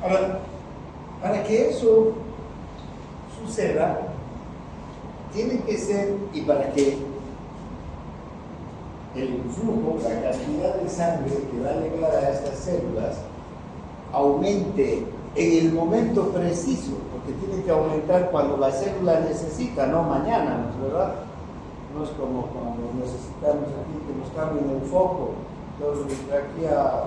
Ahora, para que eso suceda, tiene que ser, y para que el flujo, la cantidad de sangre que va a llegar a estas células aumente en el momento preciso, porque tiene que aumentar cuando la célula necesita, no mañana, ¿no es verdad? No es como cuando necesitamos aquí que nos cambien el foco, entonces de aquí a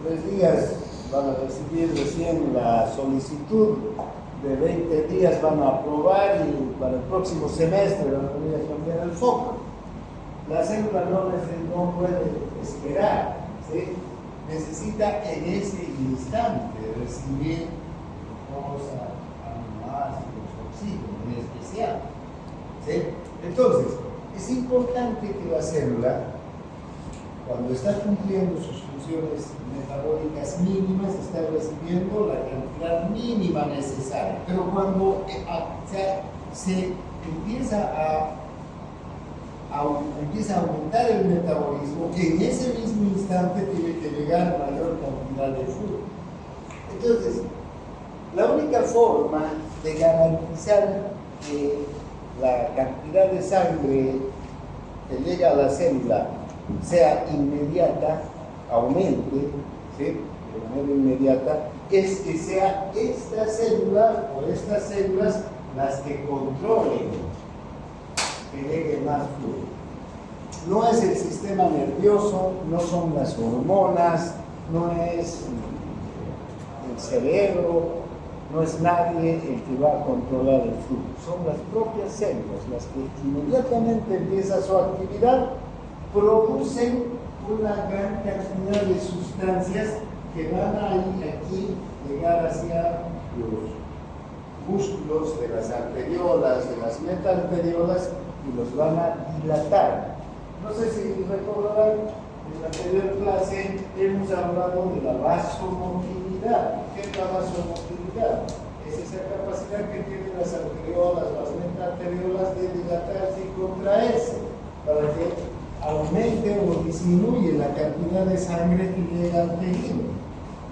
3 días van a recibir recién la solicitud, de 20 días van a aprobar y para el próximo semestre van a venir a cambiar el foco. La célula no puede esperar, ¿sí? Necesita en ese instante recibir los aminoácidos, oxígeno en especial, ¿sí? Entonces, es importante que la célula, cuando está cumpliendo sus funciones metabólicas mínimas, está recibiendo la cantidad mínima necesaria. Pero cuando se empieza a aumentar el metabolismo, que en ese mismo instante tiene que llegar mayor cantidad de flujo. Entonces, la única forma de garantizar que la cantidad de sangre que llega a la célula sea inmediata, aumente, ¿sí?, de manera inmediata, es que sea esta célula o estas células las que controlen que llegue más flujo. No es el sistema nervioso, no son las hormonas, no es el cerebro, no es nadie el que va a controlar el flujo, son las propias células las que inmediatamente empieza su actividad, producen una gran cantidad de sustancias que van a ir aquí, llegar hacia los músculos de las arteriolas, de las metarteriolas, y los van a dilatar. No sé si recordarán, en la anterior clase hemos hablado de la vasomotilidad. ¿Qué es la vasomotilidad? Es esa capacidad que tienen las arteriolas, las metarteriolas de dilatarse y contraerse para que aumente o disminuye la cantidad de sangre que llega al tejido.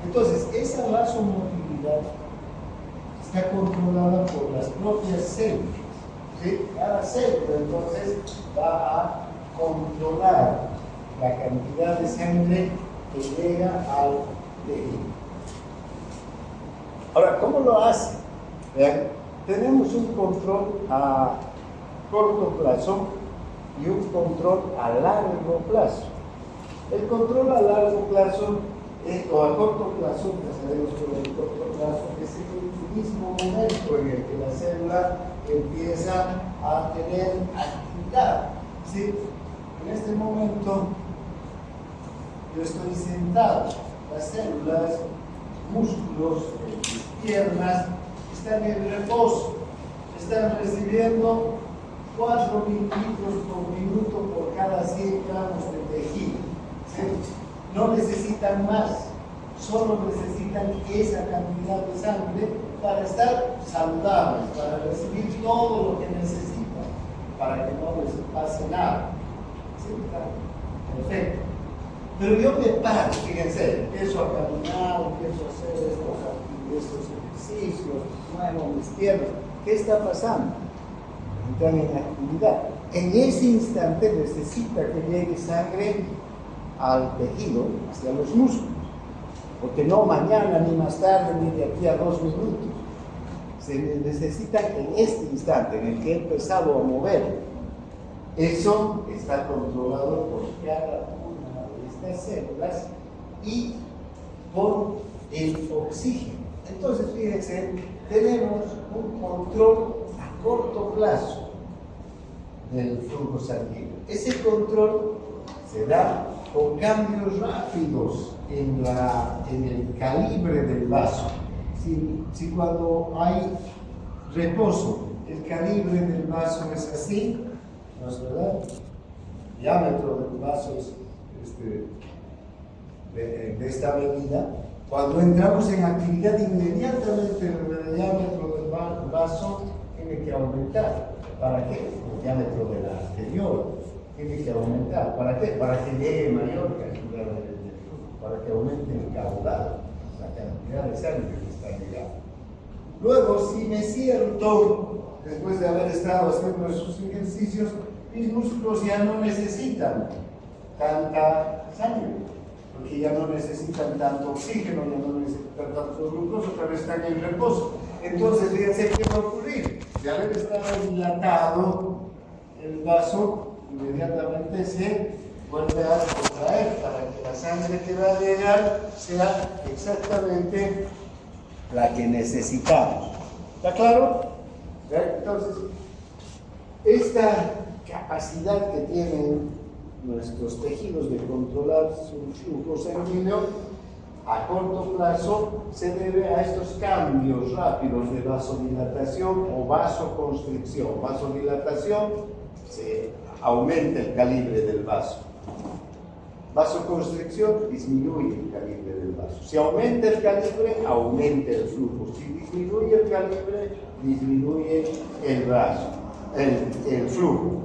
Entonces, esa vasomotilidad está controlada por las propias células, ¿sí? Cada célula entonces va a controlar la cantidad de sangre que llega al tejido. Ahora, ¿cómo lo hace? Vean, tenemos un control a corto plazo y un control a largo plazo. El control a largo plazo o a corto plazo, ya sabemos que el corto plazo es el mismo momento en el que la célula empieza a tener actividad, ¿sí? En este momento yo estoy sentado, las células, músculos, piernas están en reposo, están recibiendo 4 mililitros por minuto por cada 100 gramos de tejido, ¿sí? No necesitan más, solo necesitan esa cantidad de sangre para estar saludables, para recibir todo lo que necesitan, para que no les pase nada. ¿Sí? Perfecto. Pero yo me paro, fíjense, empiezo a caminar, empiezo a hacer estos ejercicios, muevo mis piernas. ¿Qué está pasando? Entran en actividad. En ese instante necesita que llegue sangre al tejido, hacia los músculos, porque no mañana, ni más tarde, ni de aquí a 2 minutos. Se necesita en este instante en el que he empezado a mover. Eso está controlado por cada una de estas células y por el oxígeno. Entonces, fíjense, tenemos un control a corto plazo del flujo sanguíneo. Ese control se da con cambios rápidos en el calibre del vaso. Si cuando hay reposo, el calibre del vaso es así, ¿no es verdad? El diámetro del vaso es de esta medida. Cuando entramos en actividad, inmediatamente el diámetro del vaso tiene que aumentar. ¿Para qué? El diámetro de la arteriola tiene que aumentar. ¿Para qué? Para que llegue mayor cantidad de flujo, para que aumente el caudal, la cantidad cantidad de sangre que está llegando. Luego, si me siento, después de haber estado haciendo esos ejercicios, mis músculos ya no necesitan tanta sangre, porque ya no necesitan tanto oxígeno, ya no necesitan tanto glucosa, otra vez están en reposo. Entonces, fíjense qué va a ocurrir. De haber estado dilatado el vaso, inmediatamente se vuelve a contraer para que la sangre que va a llegar sea exactamente la que necesitamos. ¿Está claro? Entonces, esta capacidad que tienen nuestros tejidos de controlar su flujo sanguíneo a corto plazo se debe a estos cambios rápidos de vasodilatación o vasoconstricción. Vasodilatación, se aumenta el calibre del vaso. Vasoconstricción, disminuye el calibre del vaso. Si aumenta el calibre, aumenta el flujo. Si disminuye el calibre, disminuye el vaso, el flujo.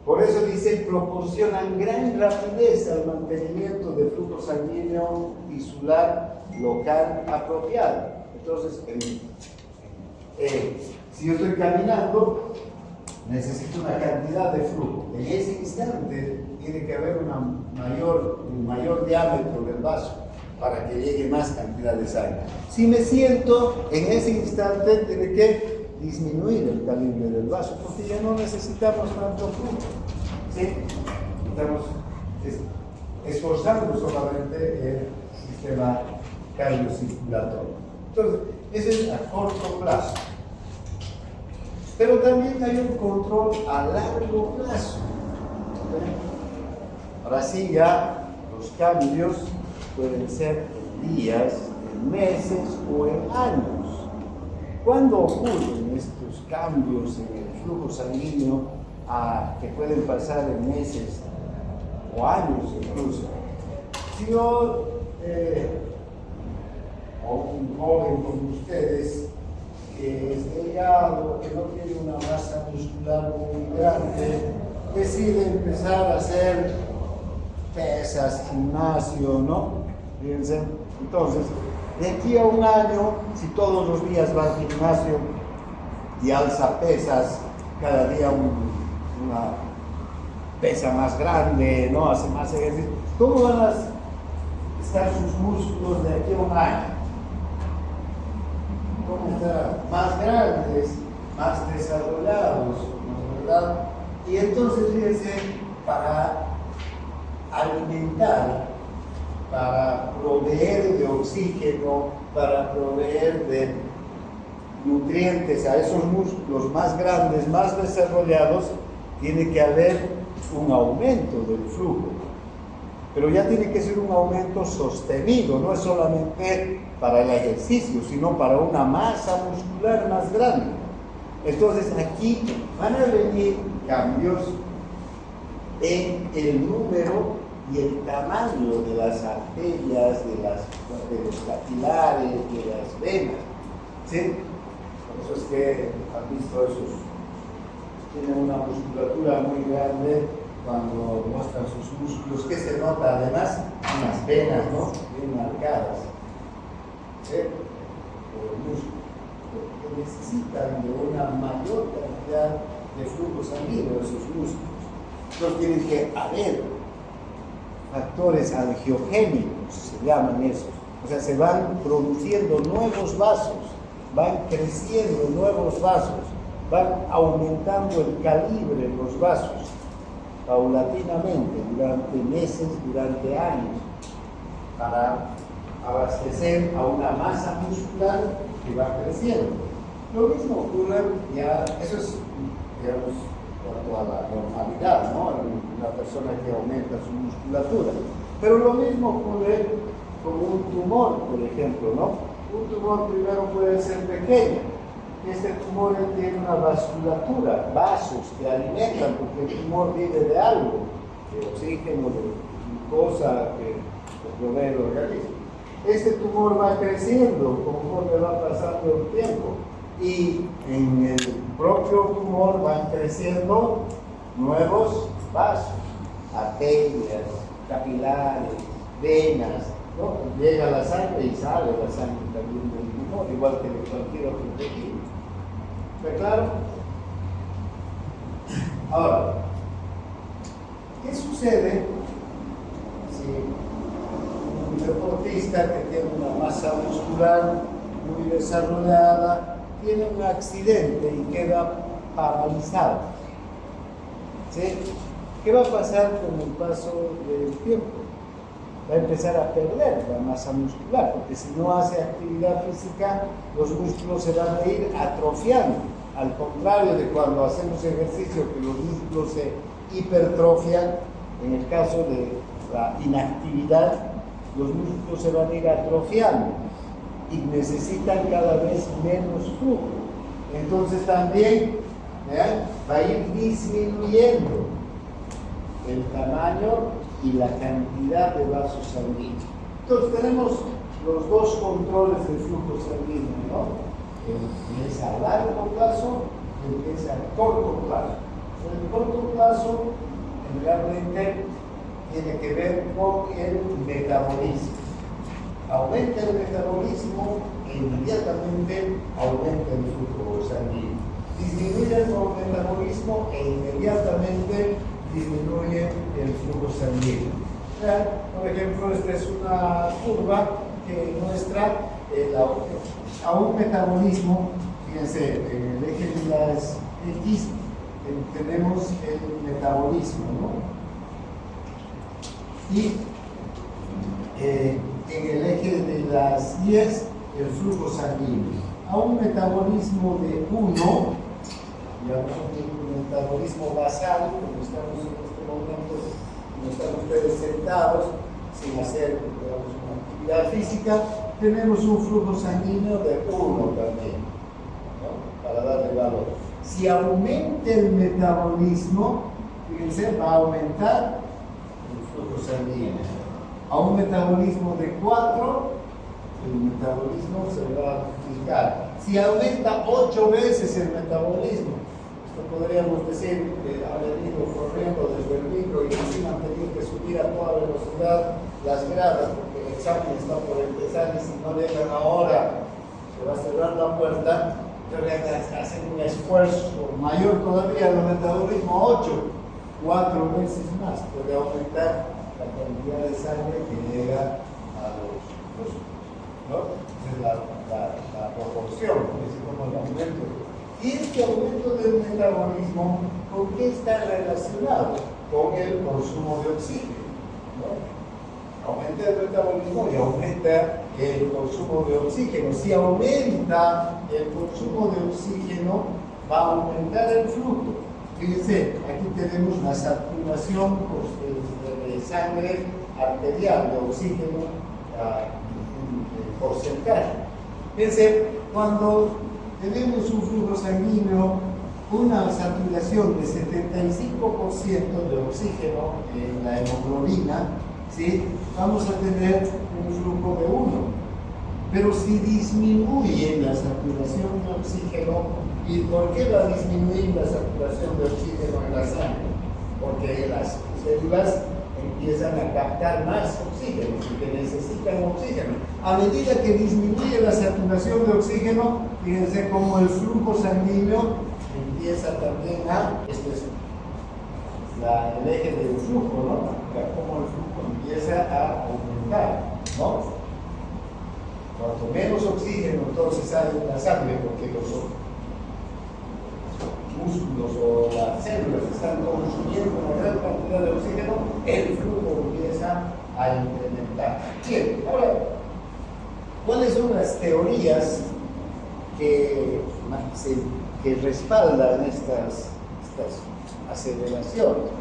Por eso dice, proporcionan gran rapidez al mantenimiento del flujo sanguíneo tisular local apropiado. Entonces, si yo estoy caminando, necesito una cantidad de flujo. En ese instante tiene que haber un mayor diámetro del vaso para que llegue más cantidad de sangre. Si me siento, en ese instante tiene que disminuir el calibre del vaso, porque ya no necesitamos tanto flujo. ¿Sí? Estamos esforzando solamente el sistema cardiocirculatorio. Entonces, ese es a corto plazo. Pero también hay un control a largo plazo. Ahora sí, ya los cambios pueden ser en días, en meses o en años. ¿Cuándo ocurren estos cambios en el flujo sanguíneo que pueden pasar en meses o años incluso? Si yo, o un joven como ustedes, que es delgado, que no tiene una masa muscular muy grande, decide empezar a hacer pesas, gimnasio, ¿no? Fíjense, entonces, de aquí a un año, si todos los días va al gimnasio y alza pesas, cada día una pesa más grande, ¿no? Hace más ejercicio, ¿cómo van a estar sus músculos de aquí a un año? ¿Cómo estarán? Más grandes, más desarrollados, ¿verdad? Y entonces, fíjense, para alimentar, para proveer de oxígeno, para proveer de nutrientes a esos músculos más grandes, más desarrollados, tiene que haber un aumento del flujo. Pero ya tiene que ser un aumento sostenido, no es solamente para el ejercicio, sino para una masa muscular más grande. Entonces aquí van a venir cambios en el número y el tamaño de las arterias, de los capilares, de las venas. ¿Sí? Por eso es que han visto esos, tienen una musculatura muy grande cuando muestran sus músculos, que se nota además unas venas, ¿no? Bien marcadas. ¿Sí? Por el músculo. Porque necesitan de una mayor cantidad de flujo sanguíneo de esos músculos. Entonces tienen que haber factores angiogénicos, se llaman esos. O sea, se van produciendo nuevos vasos, van creciendo nuevos vasos, van aumentando el calibre de los vasos paulatinamente durante meses, durante años, para abastecer a una masa muscular que va creciendo. Lo mismo ocurre, ya, eso es, digamos, cuanto a la normalidad, ¿no? La persona que aumenta su musculatura. Pero lo mismo ocurre con un tumor, por ejemplo, ¿no? Un tumor primero puede ser pequeño. Este tumor tiene una vasculatura, vasos que alimentan, porque el tumor vive de algo, de oxígeno, de glucosa que provee el organismo. Este tumor va creciendo conforme va pasando el tiempo. Y en el propio tumor van creciendo nuevos vasos, arterias, capilares, venas, ¿no? Llega la sangre y sale la sangre también del pulmón, igual que de cualquier otro tejido. ¿Está claro? Ahora, ¿qué sucede si un deportista que tiene una masa muscular muy desarrollada tiene un accidente y queda paralizado? ¿Sí? ¿Qué va a pasar con el paso del tiempo? Va a empezar a perder la masa muscular, porque si no hace actividad física, los músculos se van a ir atrofiando. Al contrario de cuando hacemos ejercicio, que los músculos se hipertrofian, en el caso de la inactividad, los músculos se van a ir atrofiando y necesitan cada vez menos flujo. Entonces también, ¿vean?, va a ir disminuyendo el tamaño y la cantidad de vasos sanguíneos. Entonces tenemos los dos controles del flujo sanguíneo, ¿no? El que es a largo plazo y el que es a corto plazo. El corto plazo generalmente tiene que ver con el metabolismo. Aumenta el metabolismo e inmediatamente aumenta el flujo sanguíneo. Disminuye el metabolismo e inmediatamente disminuye el flujo sanguíneo. Por ejemplo, esta es una curva que muestra a un metabolismo. Fíjense, en el eje de las X tenemos el metabolismo, ¿no? Y en el eje de las Y el flujo sanguíneo. A un metabolismo de 1, digamos un metabolismo basal, como estamos en este momento, como están ustedes sentados, sin hacer, digamos, una actividad física, tenemos un flujo sanguíneo de 1 también, ¿no?, para darle valor. Si aumenta el metabolismo, fíjense, va a aumentar el flujo sanguíneo. A un metabolismo de 4, el metabolismo se va a multiplicar. Si aumenta 8 veces el metabolismo, esto podríamos decir que ha venido corriendo desde el micro y encima han tenido que subir a toda velocidad las gradas porque el examen está por empezar y si no llegan ahora se va a cerrar la puerta. Entonces hacen un esfuerzo mayor todavía el metabolismo 8, 4 veces más puede aumentar la cantidad de sangre que llega a los músculos, ¿no? Es la proporción, es como el aumento. Y este aumento del metabolismo, ¿con qué está relacionado? Con el consumo de oxígeno, ¿no? Aumenta el metabolismo y aumenta el consumo de oxígeno. Si aumenta el consumo de oxígeno, va a aumentar el flujo. Fíjense, aquí tenemos la saturación de sangre arterial, de oxígeno, porcentaje. Fíjense, cuando tenemos un flujo sanguíneo, una saturación de 75% de oxígeno en la hemoglobina, ¿sí?, vamos a tener un flujo de 1. Pero si disminuye la saturación de oxígeno, ¿y por qué va a disminuir la saturación de oxígeno en la sangre? Porque las células empiezan a captar más oxígeno, porque necesitan oxígeno. A medida que disminuye la saturación de oxígeno, fíjense cómo el flujo sanguíneo empieza también este es el eje del flujo, ¿no? Cómo el flujo empieza a aumentar, ¿no? Cuanto menos oxígeno entonces hay en la sangre, porque los músculos o las células están consumiendo una gran cantidad de oxígeno, el flujo empieza a incrementar. Bien, ahora, ¿cuáles son las teorías que respaldan estas aceleraciones?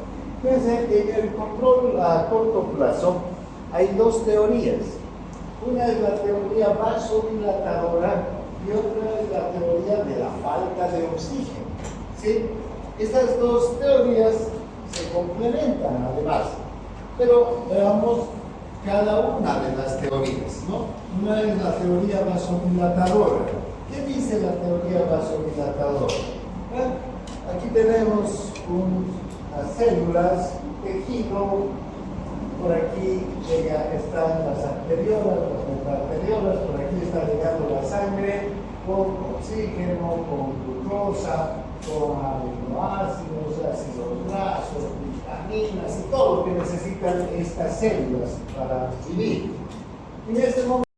Fíjense que en el control a corto plazo hay dos teorías. Una es la teoría vasodilatadora y otra es la teoría de la falta de oxígeno. ¿Sí? Estas dos teorías se complementan además, pero veamos cada una de las teorías, ¿no? Una es la teoría vasodilatadora. ¿Qué dice la teoría vasodilatadora? Aquí tenemos unas células, un tejido por aquí están las arteriolas, las metarteriolas, por aquí está llegando la sangre con oxígeno, con glucosa, con aminoácidos, ácidos grasos, vitaminas y todo lo que necesitan estas células para vivir. En este momento